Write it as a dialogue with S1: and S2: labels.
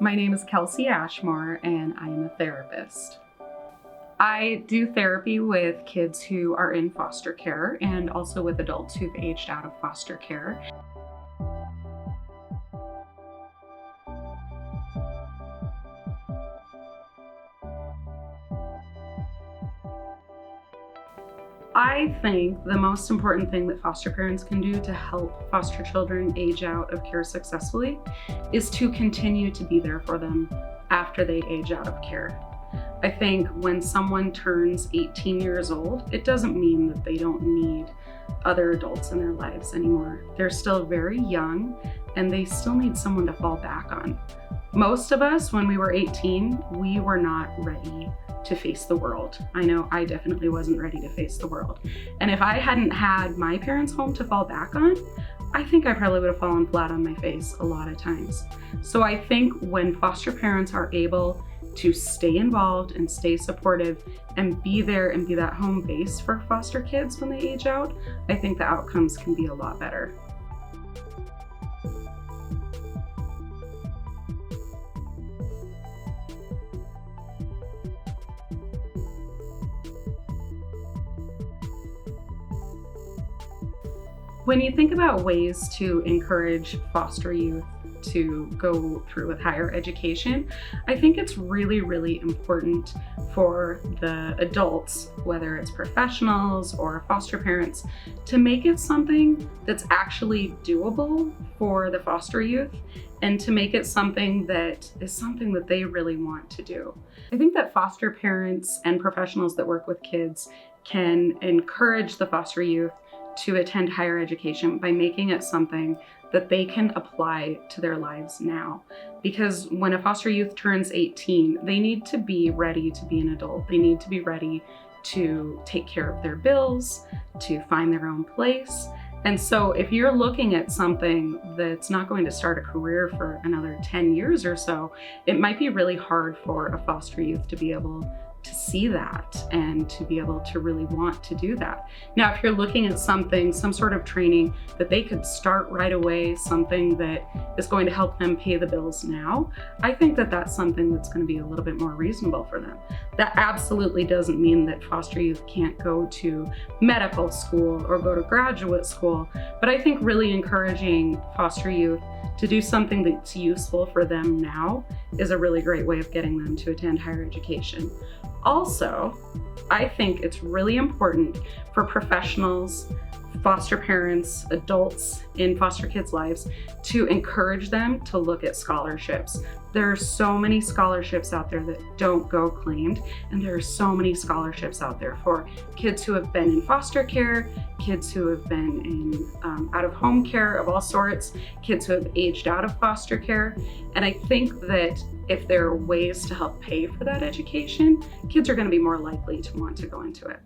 S1: My name is Kelsey Ashmore, and I am a therapist. I do therapy with kids who are in foster care and also with adults who've aged out of foster care. I think the most important thing that foster parents can do to help foster children age out of care successfully is to continue to be there for them after they age out of care. I think when someone turns 18 years old, it doesn't mean that they don't need other adults in their lives anymore. They're still very young and they still need someone to fall back on. Most of us, when we were 18, we were not ready to face the world. I know I definitely wasn't ready to face the world. And if I hadn't had my parents' home to fall back on, I think I probably would have fallen flat on my face a lot of times. So I think when foster parents are able to stay involved and stay supportive and be there and be that home base for foster kids when they age out, I think the outcomes can be a lot better. When you think about ways to encourage foster youth to go through with higher education, I think it's really, really important for the adults, whether it's professionals or foster parents, to make it something that's actually doable for the foster youth and to make it something that is something that they really want to do. I think that foster parents and professionals that work with kids can encourage the foster youth to attend higher education by making it something that they can apply to their lives now. Because when a foster youth turns 18, they need to be ready to be an adult. They need to be ready to take care of their bills, to find their own place. And so if you're looking at something that's not going to start a career for another 10 years or so, it might be really hard for a foster youth to be able to see that and to be able to really want to do that. Now, if you're looking at something, some sort of training that they could start right away, something that is going to help them pay the bills now, I think that that's something that's going to be a little bit more reasonable for them. That absolutely doesn't mean that foster youth can't go to medical school or go to graduate school, but I think really encouraging foster youth to do something that's useful for them now is a really great way of getting them to attend higher education. Also, I think it's really important for professionals, foster parents, adults in foster kids' lives to encourage them to look at scholarships. There are so many scholarships out there that don't go claimed, and there are so many scholarships out there for kids who have been in foster care, kids who have been in out-of-home care of all sorts, kids who have aged out of foster care. And I think that if there are ways to help pay for that education, kids are going to be more likely to want to go into it.